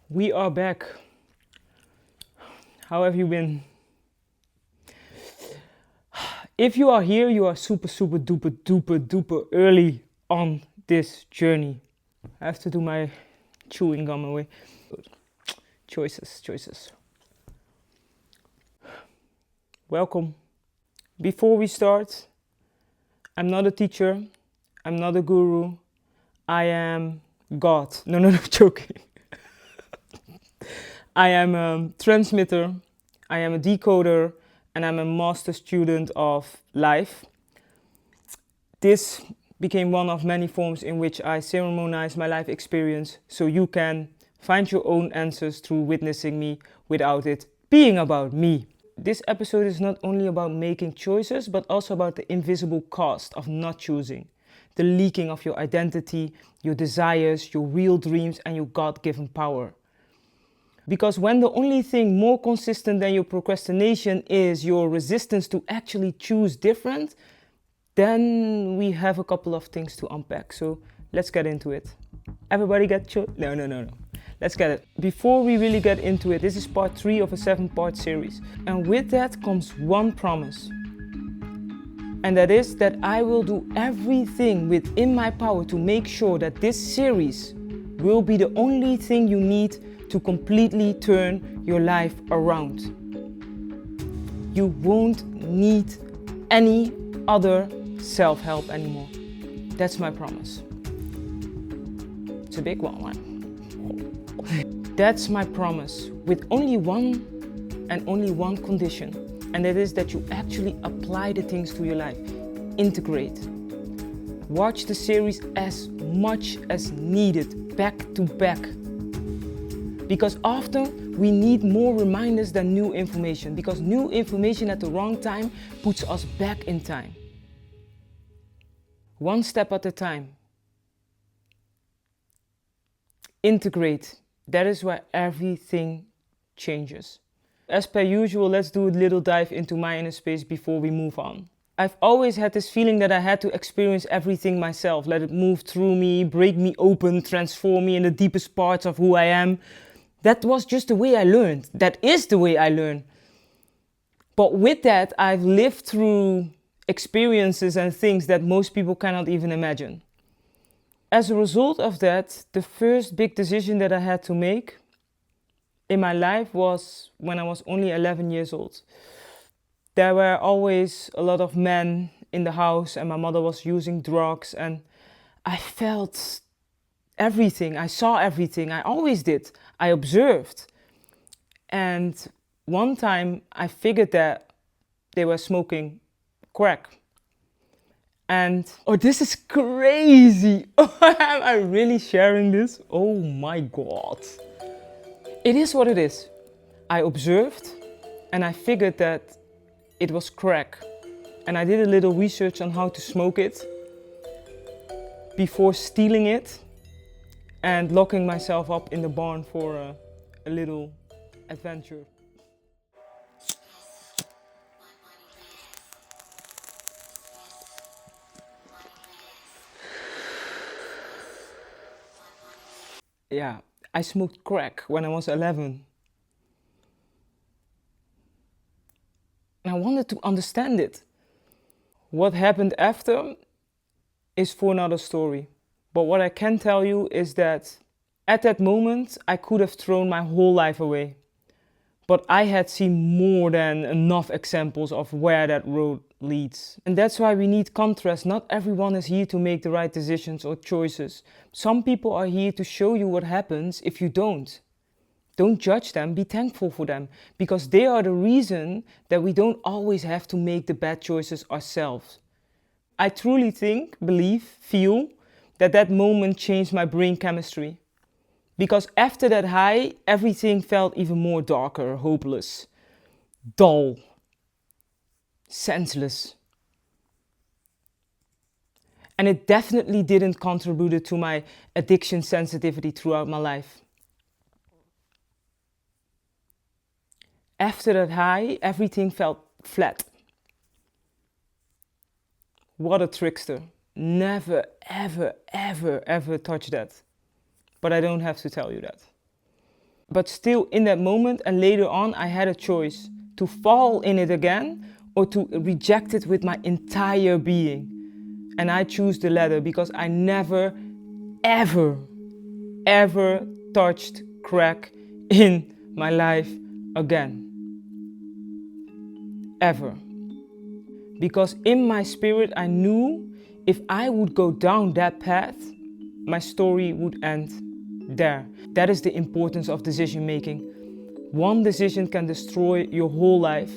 We are back. How have you been? If you are here, you are super duper early on this journey. I have to do my chewing gum away. Choices. Welcome. Before we start, I'm not a teacher. I'm not a guru. I am God. No, joking. I am a transmitter, I am a decoder, and I'm a master student of life. This became one of many forms in which I ceremonize my life experience so you can find your own answers through witnessing me without it being about me. This episode is not only about making choices, but also about the invisible cost of not choosing. The leaking of your identity, your desires, your real dreams, and your God-given power. Because when the only thing more consistent than your procrastination is your resistance to actually choose different, then we have a couple of things to unpack. So let's get into it. Everybody get No. Let's get it. Before we really get into it, this is part 3 of a 7-part series. And with that comes one promise. And that is that I will do everything within my power to make sure that this series will be the only thing you need to completely turn your life around. You won't need any other self-help anymore. That's my promise. It's a big one. That's my promise, with only one condition, and that is that you actually apply the things to your life. Integrate. Watch the series as much as needed, back to back. Because often we need more reminders than new information, because new information at the wrong time puts us back in time. One step at a time. Integrate. That is where everything changes. As per usual, let's do a little dive into my inner space before we move on. I've always had this feeling that I had to experience everything myself, let it move through me, break me open, transform me in the deepest parts of who I am. That was just the way I learned. That is the way I learn. But with that, I've lived through experiences and things that most people cannot even imagine. As a result of that, the first big decision that I had to make in my life was when I was only 11 years old. There were always a lot of men in the house and my mother was using drugs, and I felt everything. I saw everything. I always did. I observed. And one time I figured that they were smoking crack. And, oh, this is crazy. Am I really sharing this? Oh my God. It is what it is. I observed and I figured that it was crack. And I did a little research on how to smoke it before stealing it and locking myself up in the barn for a little adventure. Yeah, I smoked crack when I was 11. And I wanted to understand it. What happened after is for another story. But what I can tell you is that at that moment, I could have thrown my whole life away. But I had seen more than enough examples of where that road leads. And that's why we need contrast. Not everyone is here to make the right decisions or choices. Some people are here to show you what happens if you don't. Don't judge them, be thankful for them, because they are the reason that we don't always have to make the bad choices ourselves. I truly think, believe, feel that moment changed my brain chemistry. Because after that high, everything felt even more darker, hopeless, dull, senseless. And it definitely didn't contribute to my addiction sensitivity throughout my life. After that high, everything felt flat. What a trickster. Never, ever touch that. But I don't have to tell you that. But still in that moment and later on, I had a choice to fall in it again or to reject it with my entire being. And I choose the latter because I never, ever, ever touched crack in my life again. Ever. Because in my spirit, I knew if I would go down that path, my story would end there. That is the importance of decision making. One decision can destroy your whole life,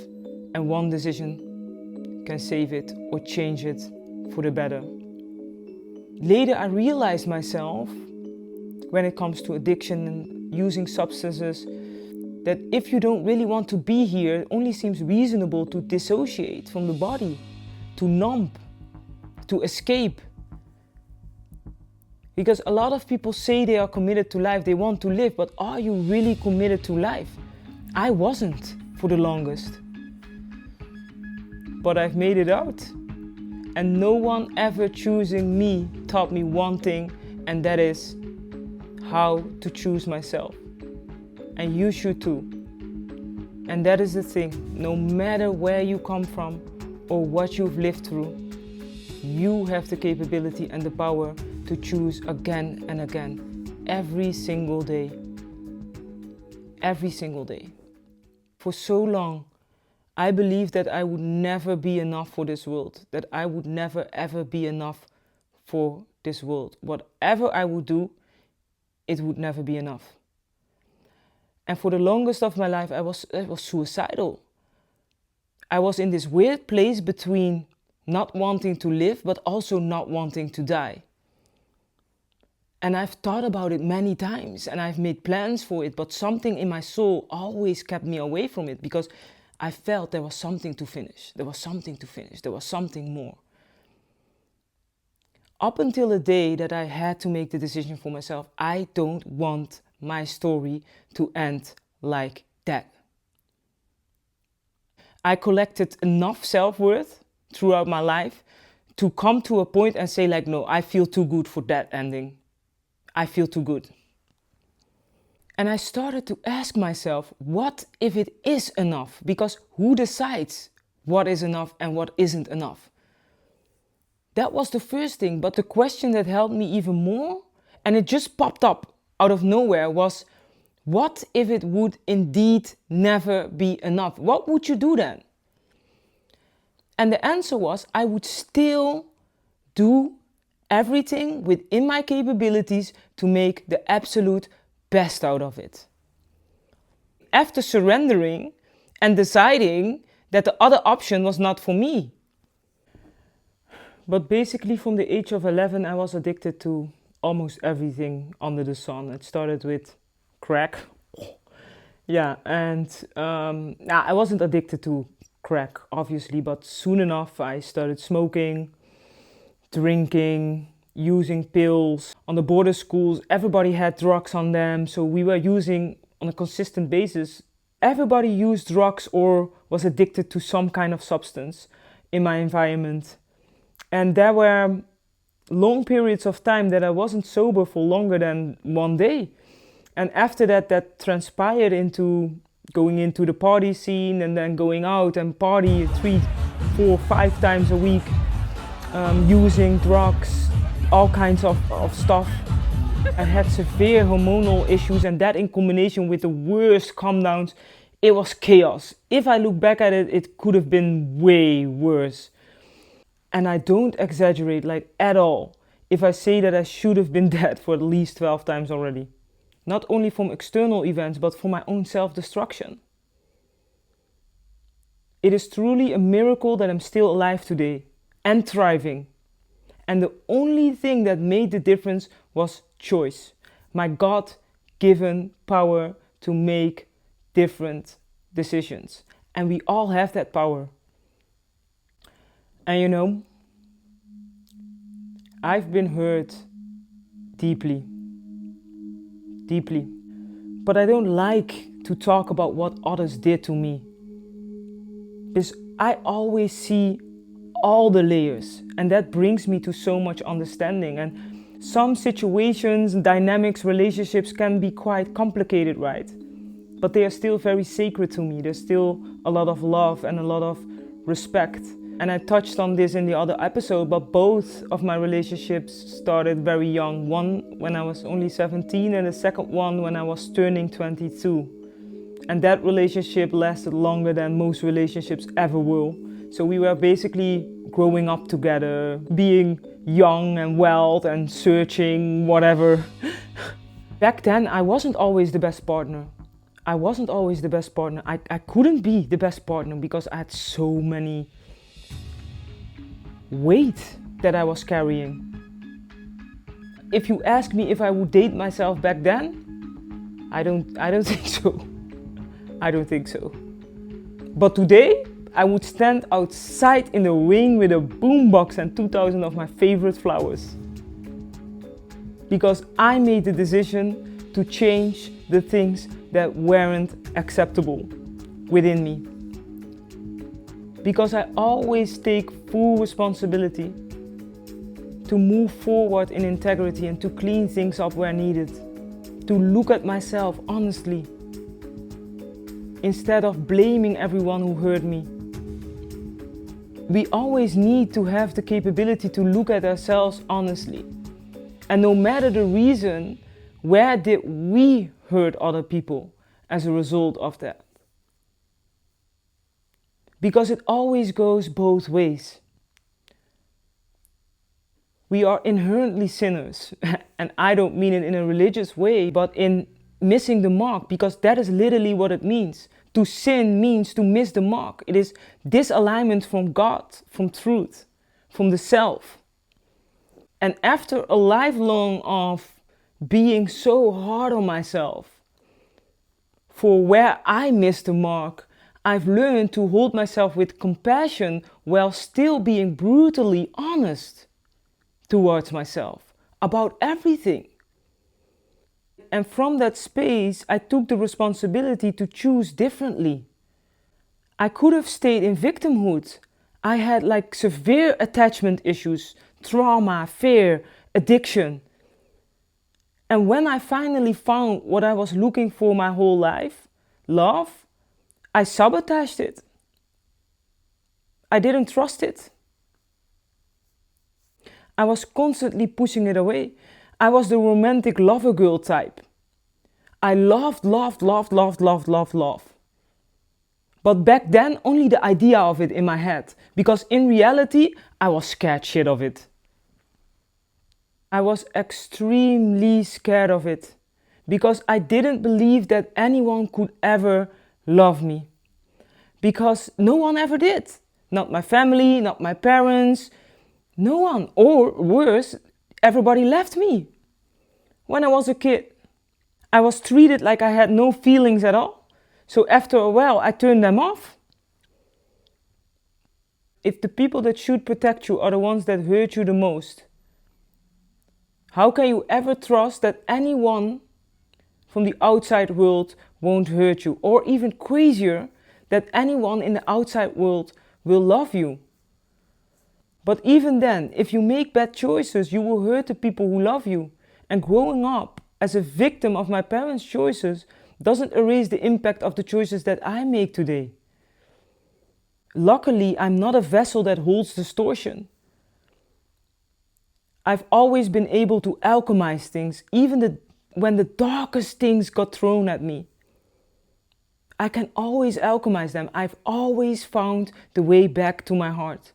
and one decision can save it or change it for the better. Later, I realized myself, when it comes to addiction and using substances, that if you don't really want to be here, it only seems reasonable to dissociate from the body, to numb, to escape. Because a lot of people say they are committed to life, they want to live, but are you really committed to life? I wasn't for the longest. But I've made it out. And no one ever choosing me taught me one thing, and that is how to choose myself. And you should too. And that is the thing, no matter where you come from or what you've lived through, you have the capability and the power to choose again and again, every single day. Every single day. For so long, I believed that I would never be enough for this world, that I would never ever be enough for this world. Whatever I would do, it would never be enough. And for the longest of my life, I was suicidal. I was in this weird place between not wanting to live, but also not wanting to die. And I've thought about it many times and I've made plans for it, but something in my soul always kept me away from it because I felt there was something to finish. There was something to finish. There was something more. Up until the day that I had to make the decision for myself, I don't want my story to end like that. I collected enough self-worth throughout my life to come to a point and say like, no, I feel too good for that ending. I feel too good. And I started to ask myself, what if it is enough? Because who decides what is enough and what isn't enough? That was the first thing, but the question that helped me even more, and it just popped up out of nowhere, was what if it would indeed never be enough? What would you do then? And the answer was, I would still do everything within my capabilities to make the absolute best out of it. After surrendering and deciding that the other option was not for me. But basically from the age of 11, I was addicted to almost everything under the sun. It started with crack. Yeah, and I wasn't addicted to crack, obviously, but soon enough I started smoking, drinking, using pills. On the border schools, everybody had drugs on them, so we were using on a consistent basis. Everybody used drugs or was addicted to some kind of substance in my environment. And there were long periods of time that I wasn't sober for longer than one day. And after that, that transpired into going into the party scene and then going out and party 3, 4, 5 times a week, using drugs, all kinds of stuff. I had severe hormonal issues, and that in combination with the worst calm downs, it was chaos. If I look back at it, it could have been way worse. And I don't exaggerate like at all if I say that I should have been dead for at least 12 times already. Not only from external events, but for my own self-destruction. It is truly a miracle that I'm still alive today and thriving. And the only thing that made the difference was choice. My God-given power to make different decisions. And we all have that power. And you know, I've been hurt deeply. But I don't like to talk about what others did to me. Because I always see all the layers, and that brings me to so much understanding. And some situations, dynamics, relationships can be quite complicated, right? but they are still very sacred to me. There's still a lot of love and a lot of respect. And I touched on this in the other episode, but both of my relationships started very young. One when I was only 17 and the second one when I was turning 22. And that relationship lasted longer than most relationships ever will. So we were basically growing up together, being young and wild and searching, whatever. Back then, I wasn't always the best partner. I couldn't be the best partner because I had so many weight that I was carrying. If you ask me if I would date myself back then, I don't think so. I don't think so. But today, I would stand outside in the rain with a boombox and 2,000 of my favorite flowers. Because I made the decision to change the things that weren't acceptable within me. Because I always take full responsibility to move forward in integrity and to clean things up where needed. To look at myself honestly, instead of blaming everyone who hurt me. We always need to have the capability to look at ourselves honestly. And no matter the reason, where did we hurt other people as a result of that? Because it always goes both ways. We are inherently sinners, and I don't mean it in a religious way, but in missing the mark, because that is literally what it means. To sin means to miss the mark. It is disalignment from God, from truth, from the self. And after a lifelong of being so hard on myself for where I missed the mark, I've learned to hold myself with compassion while still being brutally honest towards myself about everything. And from that space, I took the responsibility to choose differently. I could have stayed in victimhood. I had severe attachment issues, trauma, fear, addiction. And when I finally found what I was looking for my whole life, love, I sabotaged it. I didn't trust it. I was constantly pushing it away. I was the romantic lover girl type. I loved. But back then, only the idea of it in my head. Because in reality, I was scared shit of it. I was extremely scared of it. Because I didn't believe that anyone could ever love me. Because no one ever did. Not my family, not my parents, no one. Or worse, everybody left me. When I was a kid, I was treated like I had no feelings at all. So after a while, I turned them off. If the people that should protect you are the ones that hurt you the most, how can you ever trust that anyone from the outside world won't hurt you? Or even crazier, that anyone in the outside world will love you? But even then, if you make bad choices, you will hurt the people who love you. And growing up as a victim of my parents' choices doesn't erase the impact of the choices that I make today. Luckily, I'm not a vessel that holds distortion. I've always been able to alchemize things, even when the darkest things got thrown at me. I can always alchemize them. I've always found the way back to my heart.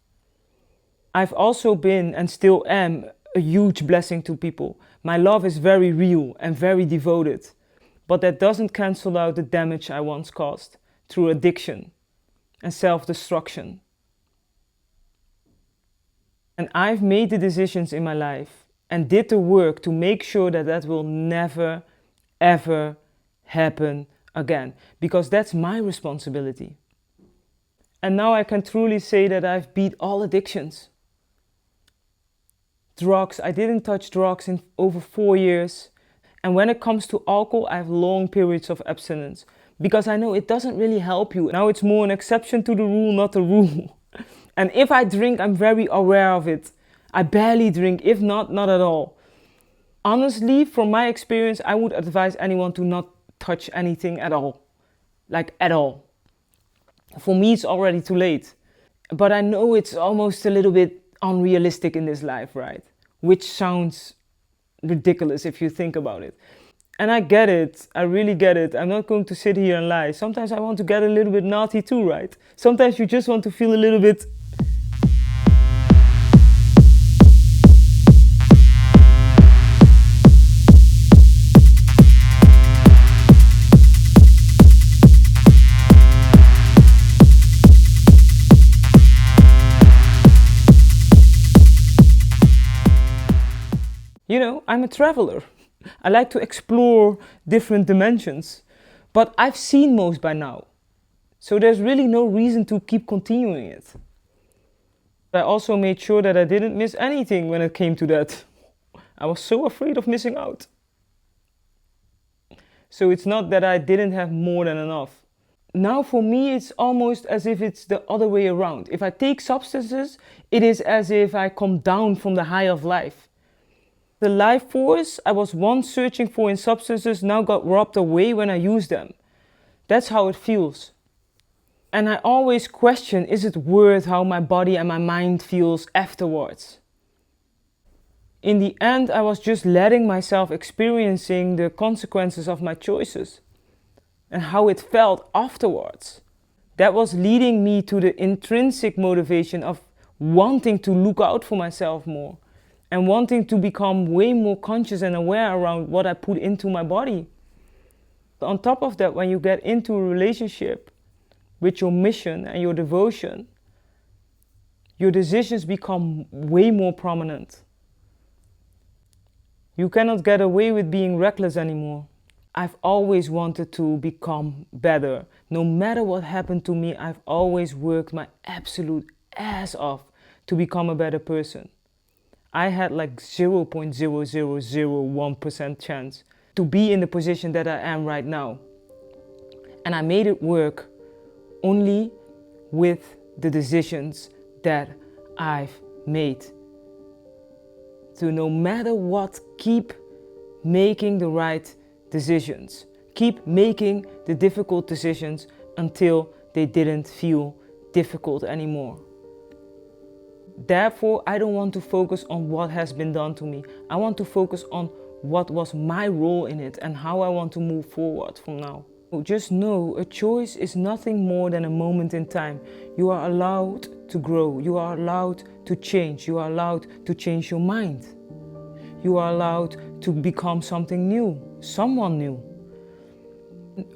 I've also been, and still am, a huge blessing to people. My love is very real and very devoted. But that doesn't cancel out the damage I once caused through addiction and self-destruction. And I've made the decisions in my life and did the work to make sure that that will never, ever happen again. Because that's my responsibility. And now I can truly say that I've beat all addictions. Drugs, I didn't touch drugs in over 4 years. And when it comes to alcohol, I have long periods of abstinence. Because I know it doesn't really help you. Now it's more an exception to the rule, not the rule. And if I drink, I'm very aware of it. I barely drink, if not, not at all. Honestly, from my experience, I would advise anyone to not touch anything at all. like at all. For me, it's already too late. But I know it's almost a little bit unrealistic in this life, right? Which sounds ridiculous if you think about it. And I get it. I really get it. I'm not going to sit here and lie. Sometimes I want to get a little bit naughty too, right? Sometimes you just want to feel a little bit... You know, I'm a traveler. I like to explore different dimensions, but I've seen most by now. So there's really no reason to keep continuing it. I also made sure that I didn't miss anything when it came to that. I was so afraid of missing out. So it's not that I didn't have more than enough. Now for me, it's almost as if it's the other way around. If I take substances, it is as if I come down from the high of life. The life force I was once searching for in substances now got robbed away when I used them. That's how it feels. And I always question, is it worth how my body and my mind feels afterwards? In the end, I was just letting myself experiencing the consequences of my choices and how it felt afterwards. That was leading me to the intrinsic motivation of wanting to look out for myself more and wanting to become way more conscious and aware around what I put into my body. On top of that, when you get into a relationship with your mission and your devotion, your decisions become way more prominent. You cannot get away with being reckless anymore. I've always wanted to become better. No matter what happened to me, I've always worked my absolute ass off to become a better person. I had like 0.0001% chance to be in the position that I am right now. And I made it work only with the decisions that I've made. So no matter what, keep making the right decisions. Keep making the difficult decisions until they didn't feel difficult anymore. Therefore, I don't want to focus on what has been done to me. I want to focus on what was my role in it and how I want to move forward from now. Just know, a choice is nothing more than a moment in time. You are allowed to grow. You are allowed to change. You are allowed to change your mind. You are allowed to become something new, someone new.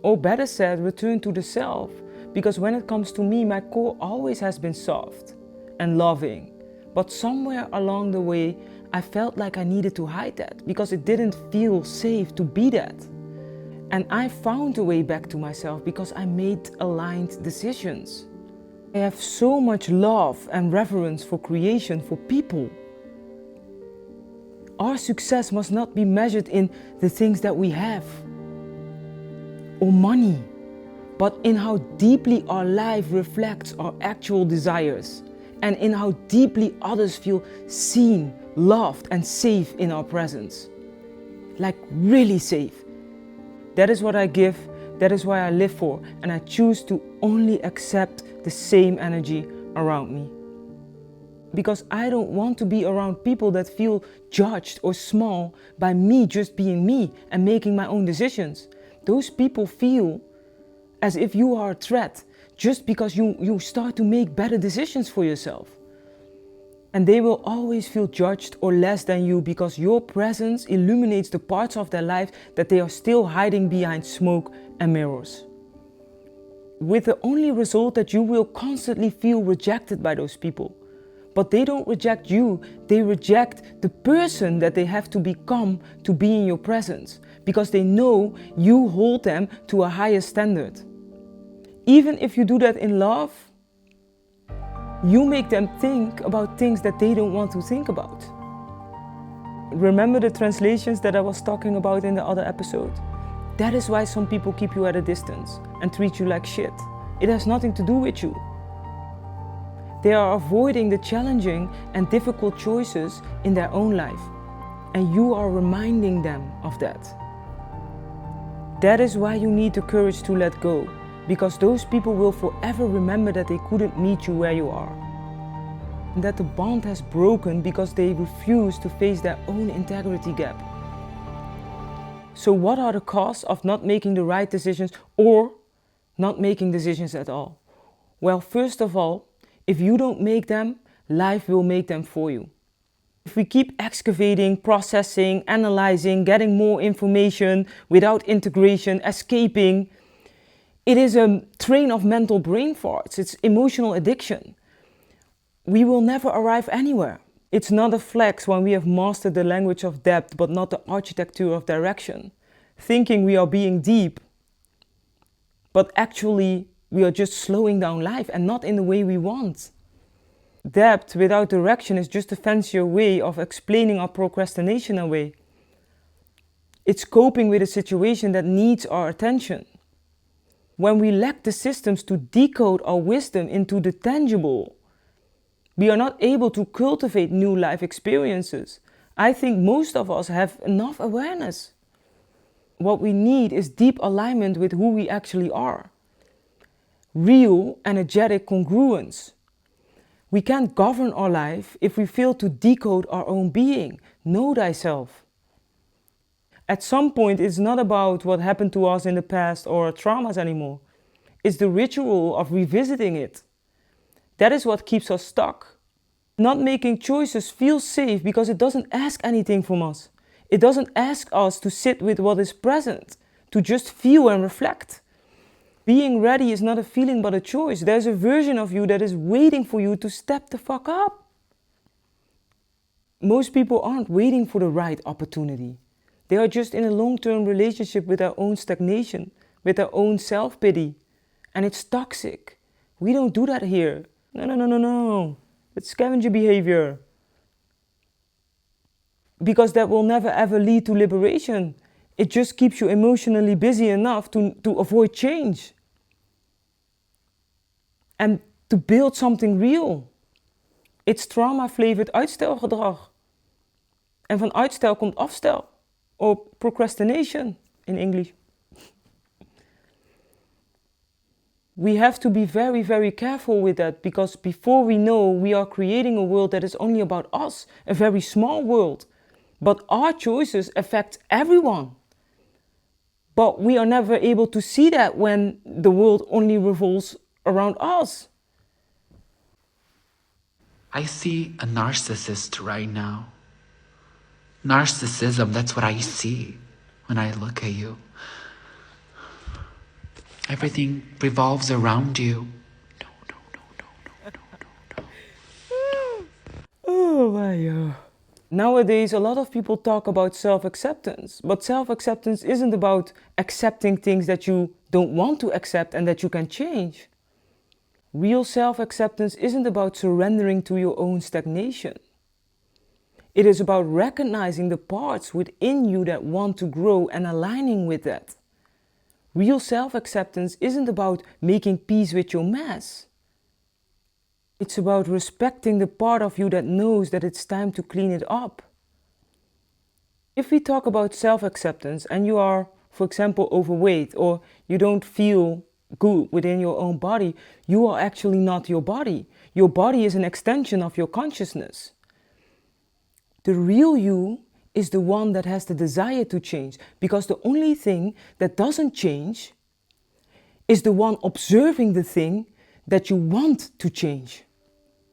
Or better said, return to the self. Because when it comes to me, my core always has been soft and loving. But somewhere along the way, I felt like I needed to hide that because it didn't feel safe to be that. And I found a way back to myself because I made aligned decisions. I have so much love and reverence for creation, for people. Our success must not be measured in the things that we have or money, but in how deeply our life reflects our actual desires and in how deeply others feel seen, loved and safe in our presence. Like really safe. That is what I give, that is why I live for, and I choose to only accept the same energy around me. Because I don't want to be around people that feel judged or small by me just being me and making my own decisions. Those people feel as if you are a threat just because you start to make better decisions for yourself. And they will always feel judged or less than you because your presence illuminates the parts of their life that they are still hiding behind smoke and mirrors. With the only result that you will constantly feel rejected by those people. But they don't reject you, they reject the person that they have to become to be in your presence. Because they know you hold them to a higher standard. Even if you do that in love, you make them think about things that they don't want to think about. Remember the translations that I was talking about in the other episode? That is why some people keep you at a distance and treat you like shit. It has nothing to do with you. They are avoiding the challenging and difficult choices in their own life. And you are reminding them of that. That is why you need the courage to let go. because those people will forever remember that they couldn't meet you where you are. And that the bond has broken because they refuse to face their own integrity gap. So what are the costs of not making the right decisions or not making decisions at all? Well, first of all, if you don't make them, life will make them for you. If we keep excavating, processing, analyzing, getting more information without integration, escaping, it is a train of mental brain farts. It's emotional addiction. We will never arrive anywhere. It's not a flex when we have mastered the language of depth, but not the architecture of direction. Thinking we are being deep, but actually we are just slowing down life and not in the way we want. Depth without direction is just a fancier way of explaining our procrastination away. It's coping with a situation that needs our attention. When we lack the systems to decode our wisdom into the tangible, we are not able to cultivate new life experiences. I think most of us have enough awareness. What we need is deep alignment with who we actually are. Real, energetic congruence. We can't govern our life if we fail to decode our own being. Know thyself. At some point, it's not about what happened to us in the past or traumas anymore. It's the ritual of revisiting it. That is what keeps us stuck. Not making choices feels safe because it doesn't ask anything from us. It doesn't ask us to sit with what is present, to just feel and reflect. Being ready is not a feeling but a choice. There's a version of you that is waiting for you to step the fuck up. Most people aren't waiting for the right opportunity. They are just in a long-term relationship with their own stagnation, with their own self-pity. And it's toxic. We don't do that here. No. It's scavenger behavior. Because that will never ever lead to liberation. It just keeps you emotionally busy enough to avoid change. En to build something real. It's trauma-flavored uitstelgedrag. En van uitstel komt afstel. Or procrastination in English. We have to be very, very careful with that, because before we know, we are creating a world that is only about us, a very small world. But our choices affect everyone. But we are never able to see that when the world only revolves around us. I see a narcissist right now. Narcissism, that's what I see when I look at you. Everything revolves around you. No. Oh my. Nowadays, a lot of people talk about self-acceptance, but self-acceptance isn't about accepting things that you don't want to accept and that you can change. Real self-acceptance isn't about surrendering to your own stagnation. It is about recognizing the parts within you that want to grow and aligning with that. Real self-acceptance isn't about making peace with your mess. It's about respecting the part of you that knows that it's time to clean it up. If we talk about self-acceptance and you are, for example, overweight, or you don't feel good within your own body, you are actually not your body. Your body is an extension of your consciousness. The real you is the one that has the desire to change, because the only thing that doesn't change is the one observing the thing that you want to change.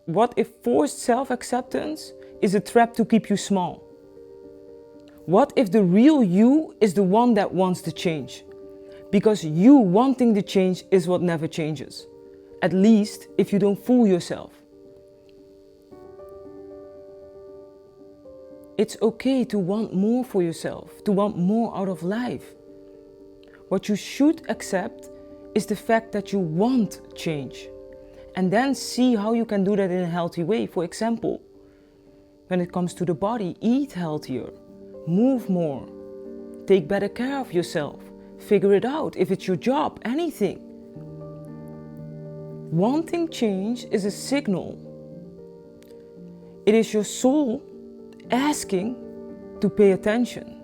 What if forced self-acceptance is a trap to keep you small? What if the real you is the one that wants to change? Because you wanting the change is what never changes. At least if you don't fool yourself. It's okay to want more for yourself, to want more out of life. What you should accept is the fact that you want change. And then see how you can do that in a healthy way. For example, when it comes to the body, eat healthier, move more, take better care of yourself, figure it out if it's your job, anything. Wanting change is a signal. It is your soul asking to pay attention.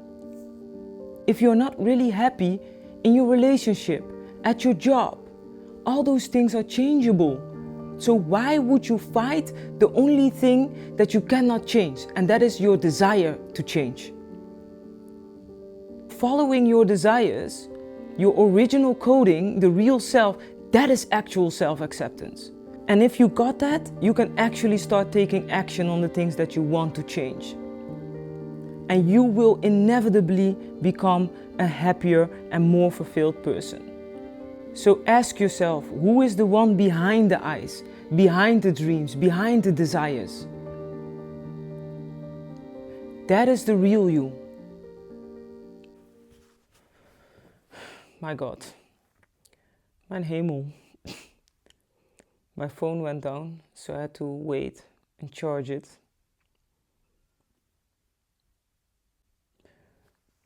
If you're not really happy in your relationship, at your job, All those things are changeable. So why would you fight the only thing that you cannot change? And that is your desire to change. Following your desires, your original coding, the real self, that is actual self-acceptance. And if you got that, you can actually start taking action on the things that you want to change. And you will inevitably become a happier and more fulfilled person. So ask yourself, who is the one behind the eyes, behind the dreams, behind the desires? That is the real you. My God, mijn hemel. My phone went down, so I had to wait and charge it.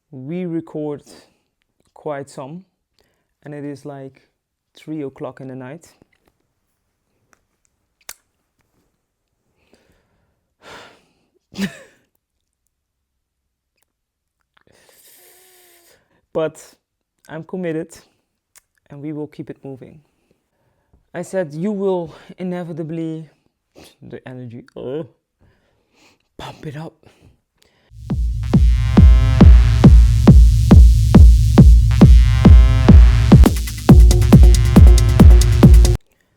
We record quite some, and it is like 3 o'clock in the night. But I'm committed, and we will keep it moving. I said you will inevitably, the energy, pump it up.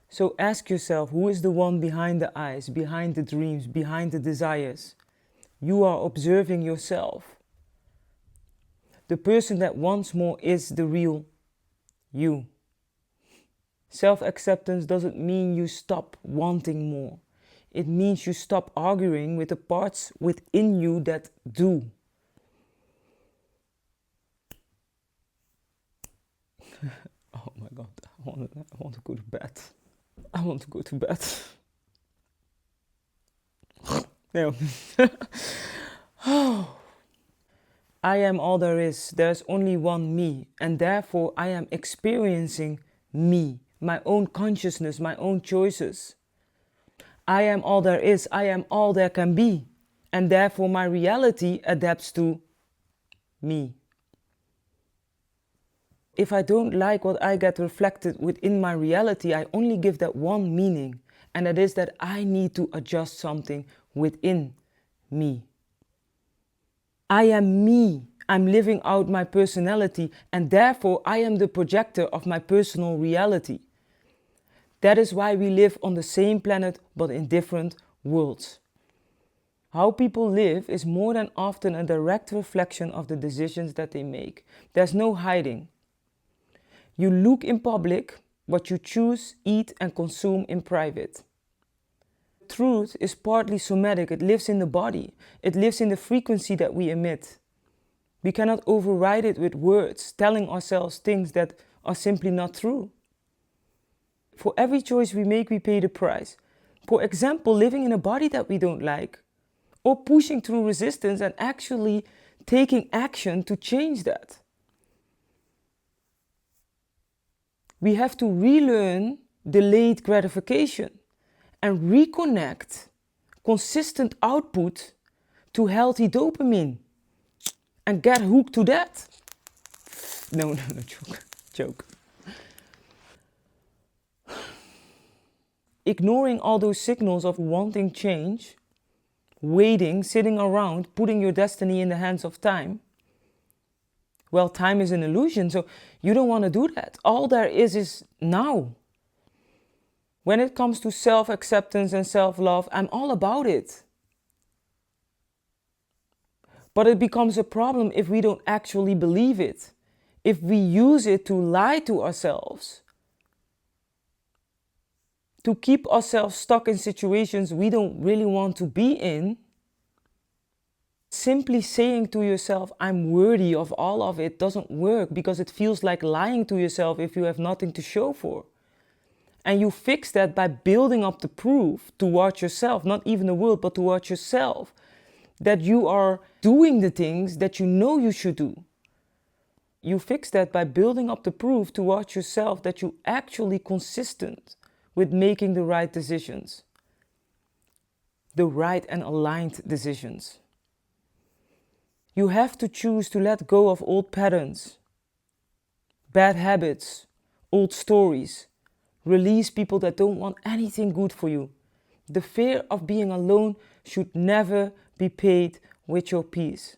So ask yourself, who is the one behind the eyes, behind the dreams, behind the desires? You are observing yourself. The person that wants more is the real you. Self-acceptance doesn't mean you stop wanting more. It means you stop arguing with the parts within you that do. Oh my God, I want to go to bed. I want to go to bed. No. I am all there is. There's only one me, and therefore I am experiencing me, my own consciousness, my own choices. I am all there is. I am all there can be, and therefore my reality adapts to me. If I don't like what I get reflected within my reality, I only give that one meaning, and that is that I need to adjust something within me. I am me. I'm living out my personality, and therefore I am the projector of my personal reality. That is why we live on the same planet but in different worlds. How people live is more than often a direct reflection of the decisions that they make. There's no hiding. You look in public what you choose, eat and consume in private. Truth is partly somatic. It lives in the body. It lives in the frequency that we emit. We cannot override it with words, telling ourselves things that are simply not true. For every choice we make, we pay the price. For example, living in a body that we don't like, or pushing through resistance and actually taking action to change that. We have to relearn delayed gratification and reconnect consistent output to healthy dopamine and get hooked to that. No, joke. Ignoring all those signals of wanting change, waiting, sitting around, putting your destiny in the hands of time. Well, time is an illusion, so you don't want to do that. All there is now. When it comes to self-acceptance and self-love, I'm all about it. But it becomes a problem if we don't actually believe it. If we use it to lie to ourselves. To keep ourselves stuck in situations we don't really want to be in. Simply saying to yourself, I'm worthy of all of it, doesn't work because it feels like lying to yourself if you have nothing to show for. And you fix that by building up the proof towards yourself, not even the world, but towards yourself, that you are doing the things that you know you should do. You fix that by building up the proof towards yourself that you're actually consistent with making the right decisions. The right and aligned decisions. You have to choose to let go of old patterns, bad habits, old stories, Release people that don't want anything good for you. The fear of being alone should never be paid with your peace.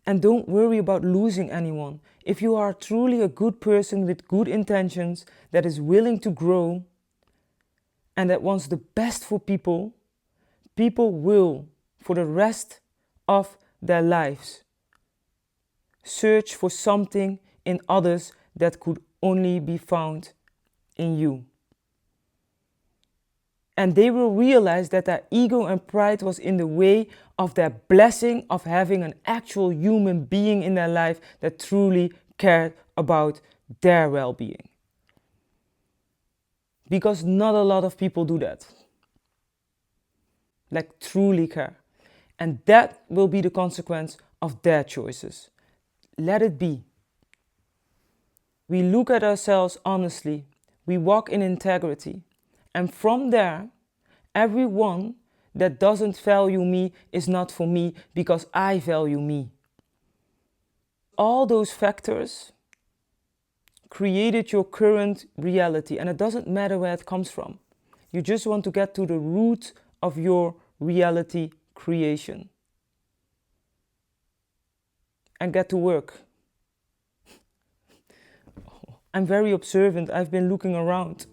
And don't worry about losing anyone. If you are truly a good person with good intentions, that is willing to grow, and that wants the best for people, people will, for the rest of their lives, search for something in others that could only be found in you. And they will realize that their ego and pride was in the way of their blessing of having an actual human being in their life that truly cared about their well-being. Because not a lot of people do that. Like truly care. And that will be the consequence of their choices. Let it be. We look at ourselves honestly. We walk in integrity. And from there, everyone that doesn't value me is not for me because I value me. All those factors created your current reality, and it doesn't matter where it comes from. You just want to get to the root of your reality creation and get to work. I'm very observant. I've been looking around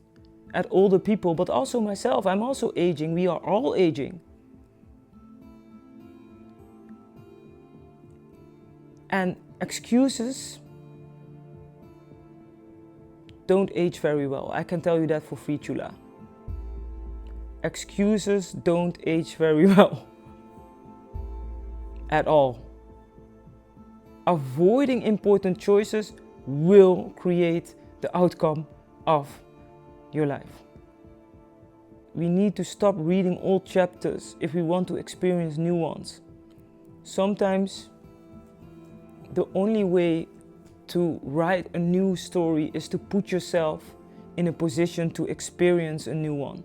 at older people, but also myself. I'm also aging. We are all aging. And excuses don't age very well. I can tell you that for free, Chula. Excuses don't age very well. At all. Avoiding important choices will create the outcome of your life. We need to stop reading old chapters if we want to experience new ones. Sometimes the only way to write a new story is to put yourself in a position to experience a new one.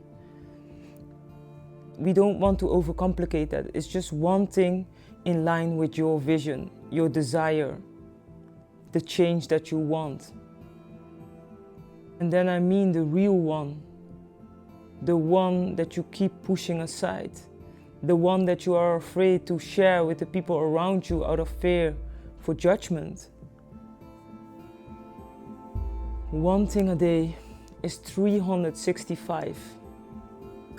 We don't want to overcomplicate that. It's just one thing in line with your vision, your desire, the change that you want. And then I mean the real one, the one that you keep pushing aside, the one that you are afraid to share with the people around you out of fear for judgment. One thing a day is 365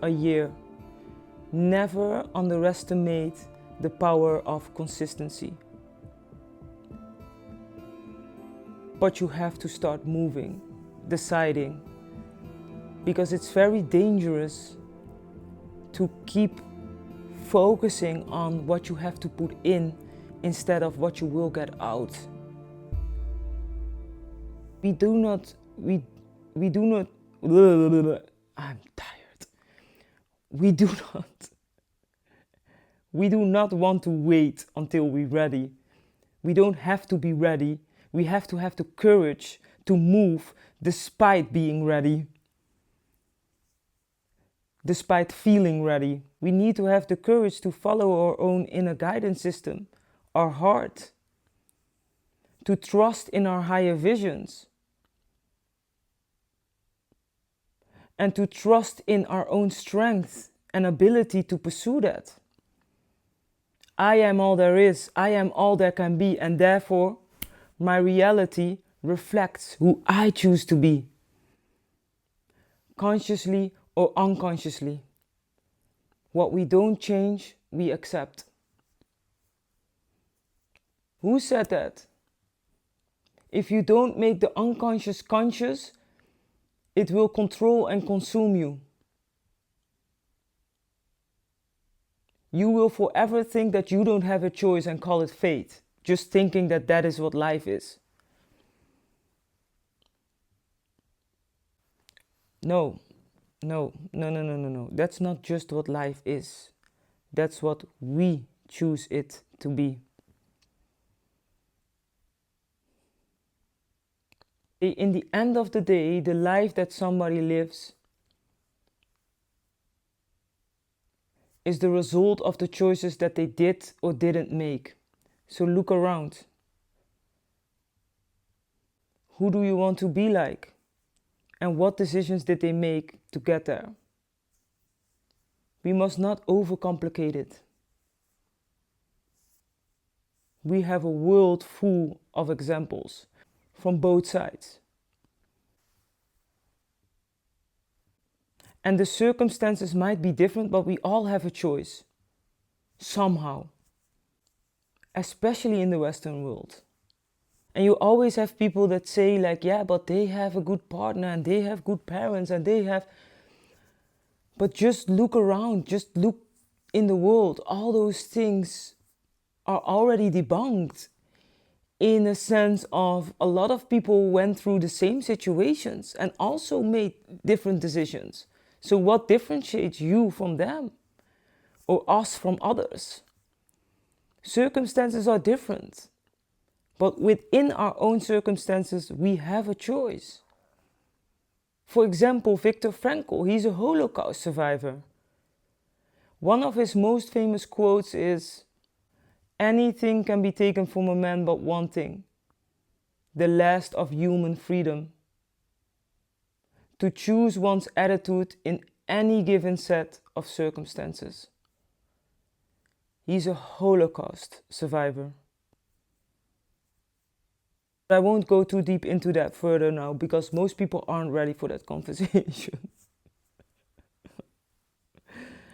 a year. Never underestimate the power of consistency. But you have to start moving, deciding, because it's very dangerous to keep focusing on what you have to put in instead of what you will get out. We do not, I'm tired. We do not want to wait until we're ready. We don't have to be ready. We have to have the courage to move despite being ready. Despite feeling ready. We need to have the courage to follow our own inner guidance system, our heart. To trust in our higher visions. And to trust in our own strength and ability to pursue that. I am all there is, I am all there can be, and therefore my reality reflects who I choose to be. Consciously or unconsciously. What we don't change, we accept. Who said that? If you don't make the unconscious conscious, it will control and consume you. You will forever think that you don't have a choice and call it fate, just thinking that that is what life is. No. That's not just what life is. That's what we choose it to be. In the end of the day, the life that somebody lives is the result of the choices that they did or didn't make. So look around. Who do you want to be like? And what decisions did they make to get there? We must not overcomplicate it. We have a world full of examples from both sides. And the circumstances might be different, but we all have a choice. Somehow. Especially in the Western world. And you always have people that say like, yeah, but they have a good partner and they have good parents and they have... But just look around, just look in the world. All those things are already debunked in a sense of a lot of people went through the same situations and also made different decisions. So what differentiates you from them or us from others? Circumstances are different. But within our own circumstances, we have a choice. For example, Viktor Frankl, he's a Holocaust survivor. One of his most famous quotes is, "Anything can be taken from a man but one thing, the last of human freedom. To choose one's attitude in any given set of circumstances." He's a Holocaust survivor. I won't go too deep into that further now because most people aren't ready for that conversation.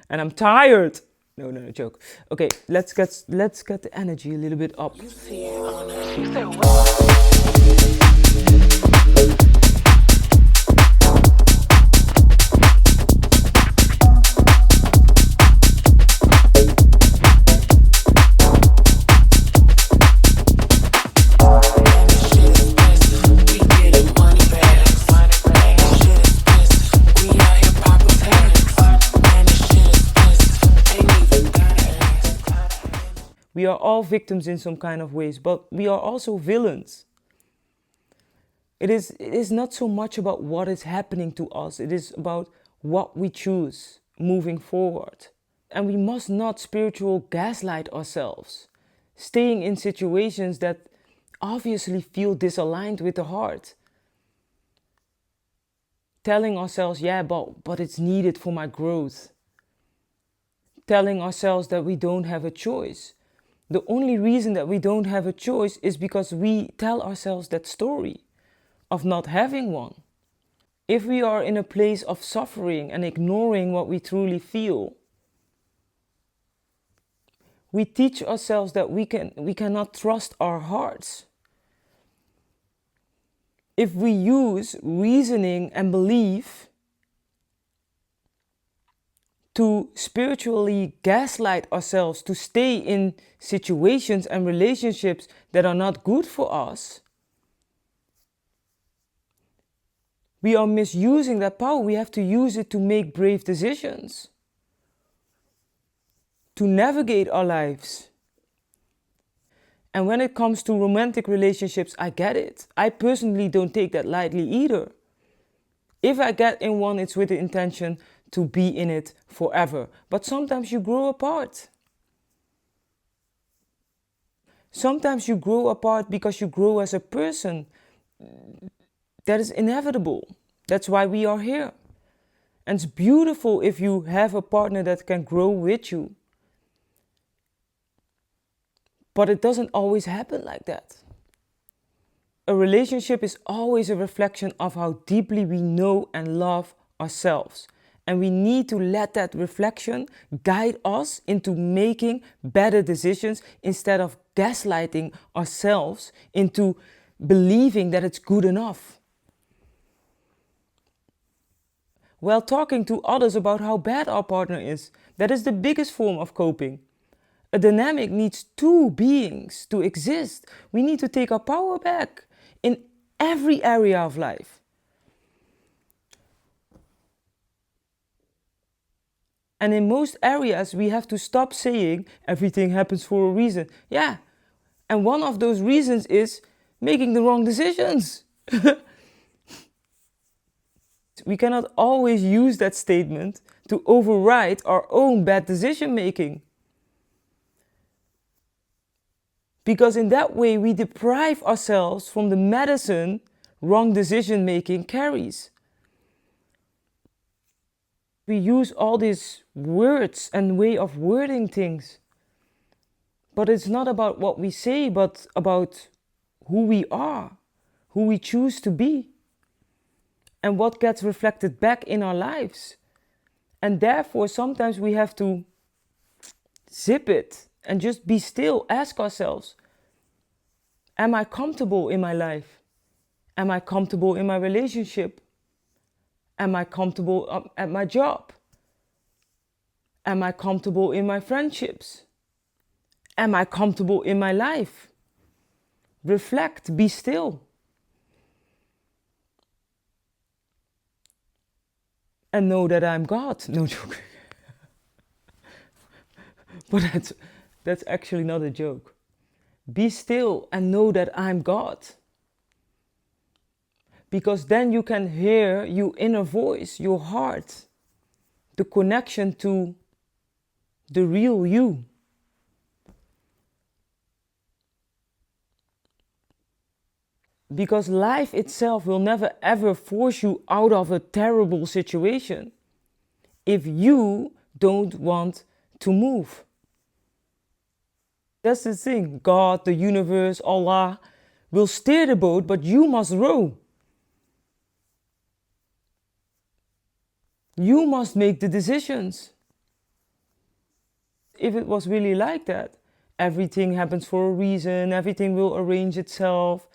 And I'm tired. No, joke. Okay, let's get the energy a little bit up. We are all victims in some kind of ways, but we are also villains. It is not so much about what is happening to us, it is about what we choose moving forward. And we must not spiritual gaslight ourselves, staying in situations that obviously feel disaligned with the heart. Telling ourselves, yeah, but it's needed for my growth. Telling ourselves that we don't have a choice. The only reason that we don't have a choice is because we tell ourselves that story of not having one. If we are in a place of suffering and ignoring what we truly feel, we teach ourselves that we cannot trust our hearts. If we use reasoning and belief to spiritually gaslight ourselves to stay in situations and relationships that are not good for us, we are misusing that power. We have to use it to make brave decisions, to navigate our lives. And when it comes to romantic relationships, I get it. I personally don't take that lightly either. If I get in one, it's with the intention to be in it forever. But sometimes you grow apart. Sometimes you grow apart because you grow as a person. That is inevitable. That's why we are here. And it's beautiful if you have a partner that can grow with you. But it doesn't always happen like that. A relationship is always a reflection of how deeply we know and love ourselves. And we need to let that reflection guide us into making better decisions instead of gaslighting ourselves into believing that it's good enough. While talking to others about how bad our partner is, that is the biggest form of coping. A dynamic needs two beings to exist. We need to take our power back in every area of life. And in most areas, we have to stop saying everything happens for a reason. Yeah, and one of those reasons is making the wrong decisions. We cannot always use that statement to override our own bad decision making. Because in that way, we deprive ourselves from the medicine wrong decision making carries. We use all these words and way of wording things. But it's not about what we say, but about who we are, who we choose to be, and what gets reflected back in our lives. And therefore, sometimes we have to zip it and just be still, ask ourselves, am I comfortable in my life? Am I comfortable in my relationship? Am I comfortable at my job? Am I comfortable in my friendships? Am I comfortable in my life? Reflect, be still. And know that I'm God. No joke. But that's actually not a joke. Be still and know that I'm God. Because then you can hear your inner voice, your heart, the connection to the real you. Because life itself will never ever force you out of a terrible situation if you don't want to move. That's the thing. God, the universe, Allah will steer the boat, but you must row. You must make the decisions. If it was really like that, everything happens for a reason, everything will arrange itself,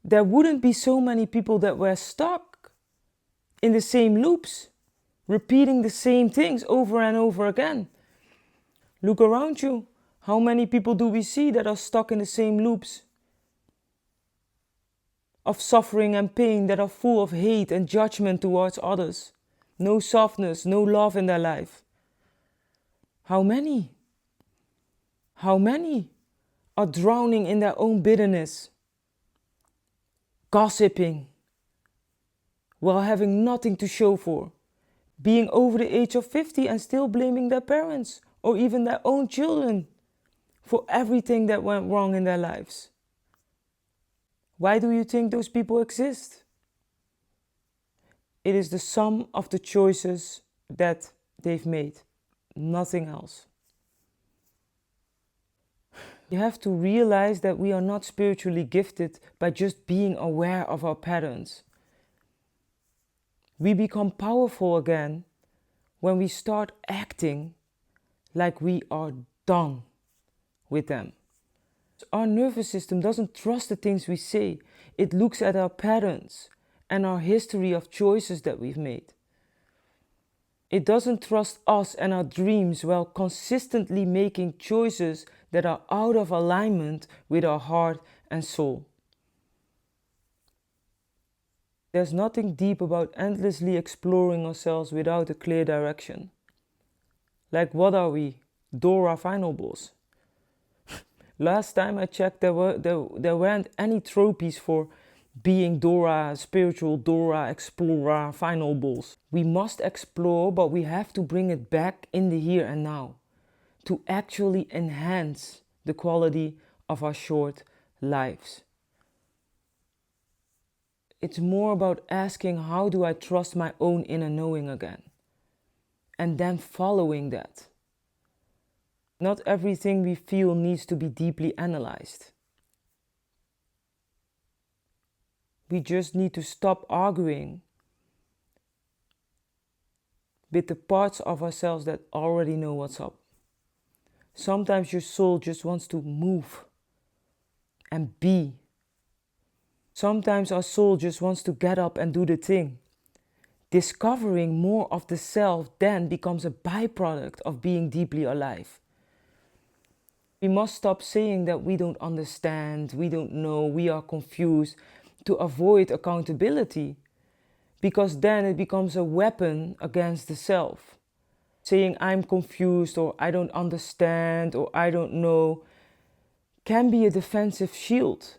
there wouldn't be so many people that were stuck in the same loops, repeating the same things over and over again. Look around you. How many people do we see that are stuck in the same loops of suffering and pain, that are full of hate and judgment towards others? No softness, no love in their life. How many? How many are drowning in their own bitterness, gossiping, while having nothing to show for, being over the age of 50 and still blaming their parents or even their own children for everything that went wrong in their lives? Why do you think those people exist? It is the sum of the choices that they've made, nothing else. You have to realize that we are not spiritually gifted by just being aware of our patterns. We become powerful again when we start acting like we are done with them. Our nervous system doesn't trust the things we say. It looks at our patterns and our history of choices that we've made. It doesn't trust us and our dreams while consistently making choices that are out of alignment with our heart and soul. There's nothing deep about endlessly exploring ourselves without a clear direction. Like, what are we? Dora final boss. Last time I checked, there weren't any trophies for being Dora, spiritual Dora, explorer, final boss. We must explore, but we have to bring it back in the here and now to actually enhance the quality of our short lives. It's more about asking, how do I trust my own inner knowing again? And then following that. Not everything we feel needs to be deeply analyzed. We just need to stop arguing with the parts of ourselves that already know what's up. Sometimes your soul just wants to move and be. Sometimes our soul just wants to get up and do the thing. Discovering more of the self then becomes a byproduct of being deeply alive. We must stop saying that we don't understand, we don't know, we are confused, to avoid accountability, because then it becomes a weapon against the self. Saying I'm confused or I don't understand or I don't know can be a defensive shield.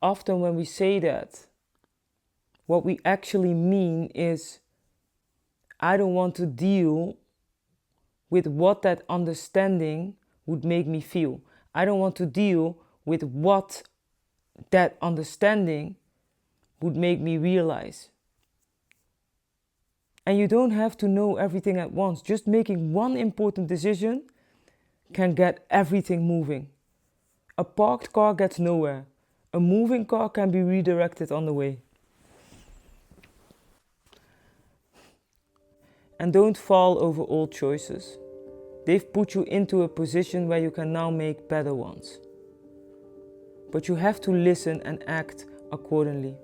Often when we say that, what we actually mean is, I don't want to deal with what that understanding would make me feel. I don't want to deal with what that understanding would make me realize. And you don't have to know everything at once. Just making one important decision can get everything moving. A parked car gets nowhere. A moving car can be redirected on the way. And don't fall over old choices. They've put you into a position where you can now make better ones. But you have to listen and act accordingly.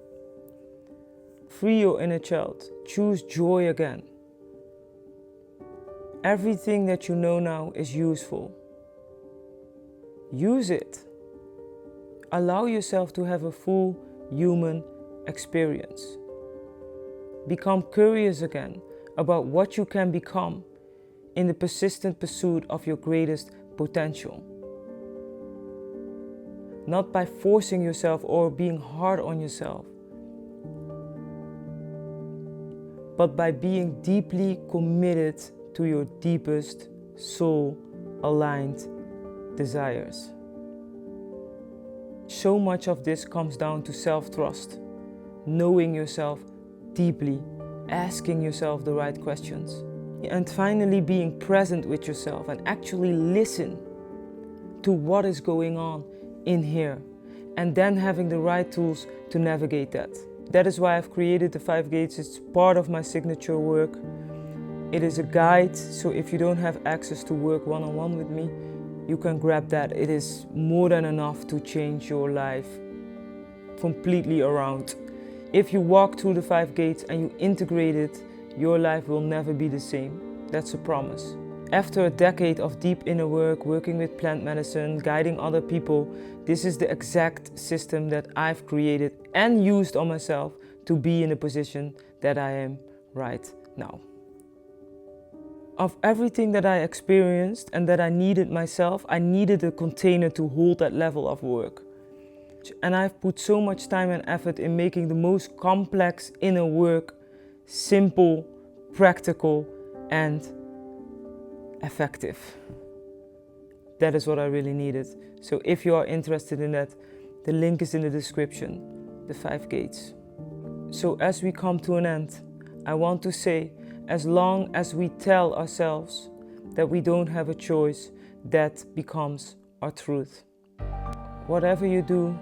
Free your inner child. Choose joy again. Everything that you know now is useful. Use it. Allow yourself to have a full human experience. Become curious again about what you can become in the persistent pursuit of your greatest potential. Not by forcing yourself or being hard on yourself, but by being deeply committed to your deepest soul-aligned desires. So much of this comes down to self-trust, knowing yourself deeply, asking yourself the right questions, and finally being present with yourself and actually listen to what is going on in here, and then having the right tools to navigate that. That is why I've created the 5 gates. It's part of my signature work. It is a guide, so if you don't have access to work one-on-one with me, you can grab that. It is more than enough to change your life completely around. If you walk through the 5 gates and you integrate it, your life will never be the same. That's a promise. After a decade of deep inner work, working with plant medicine, guiding other people, this is the exact system that I've created and used on myself to be in the position that I am right now. Of everything that I experienced and that I needed myself, I needed a container to hold that level of work. And I've put so much time and effort in making the most complex inner work simple, practical, and effective. That is what I really needed. So if you are interested in that, the link is in the description, the 5 gates. So as we come to an end, I want to say, as long as we tell ourselves that we don't have a choice, that becomes our truth. Whatever you do,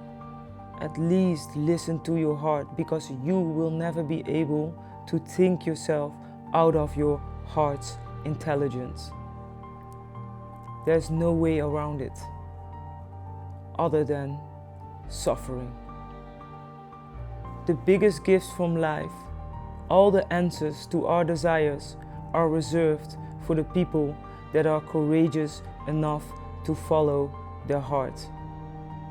at least listen to your heart, because you will never be able to think yourself out of your heart's intelligence. There's no way around it other than suffering. The biggest gifts from life, all the answers to our desires, are reserved for the people that are courageous enough to follow their heart,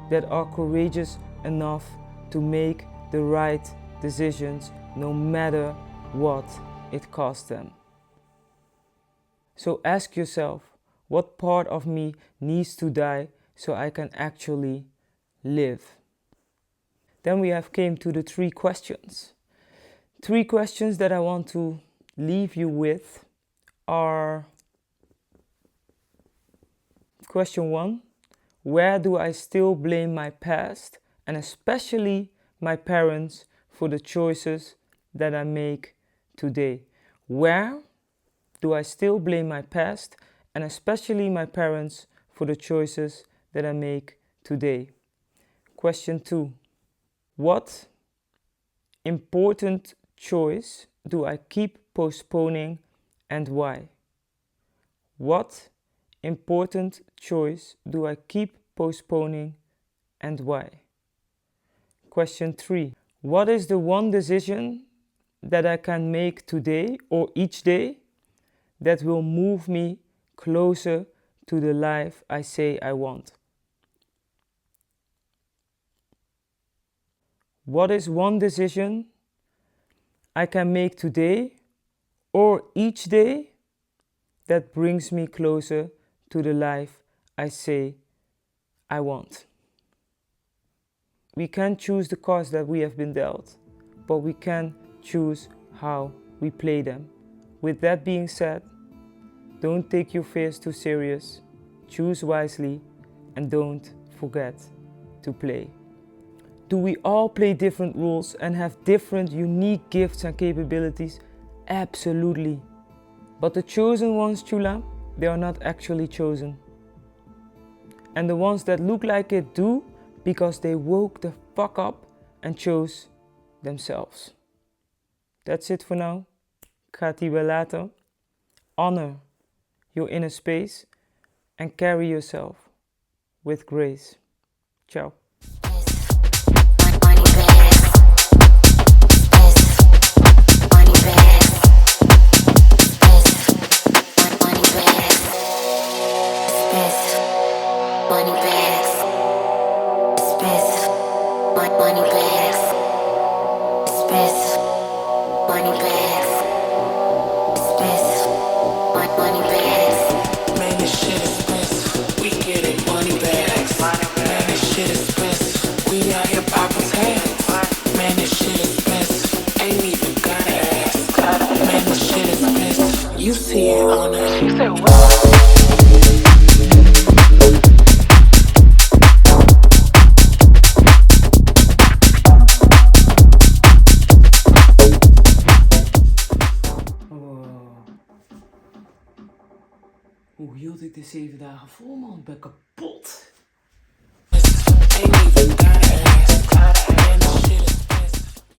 that are courageous enough to make the right decisions no matter what it costs them. So ask yourself, what part of me needs to die so I can actually live? Then we have came to the 3 questions. 3 questions that I want to leave you with are: question 1, where do I still blame my past, and especially my parents, for the choices that I make today? Where do I still blame my past, and especially my parents, for the choices that I make today? Question 2, what important choice do I keep postponing and why? What important choice do I keep postponing and why? Question 3, what is the one decision that I can make today or each day that will move me closer to the life I say I want? What is one decision I can make today or each day that brings me closer to the life I say I want? We can't choose the cards that we have been dealt, but we can choose how we play them. With that being said, don't take your fears too serious, choose wisely, and don't forget to play. Do we all play different rules and have different unique gifts and capabilities? Absolutely. But the chosen ones, Chula, they are not actually chosen. And the ones that look like it do because they woke the fuck up and chose themselves. That's it for now. Gaat ie wel later. Honor your inner space and carry yourself with grace. Ciao. You see it on her. Hoe hield ik de 7 dagen vol, man? Ik ben kapot.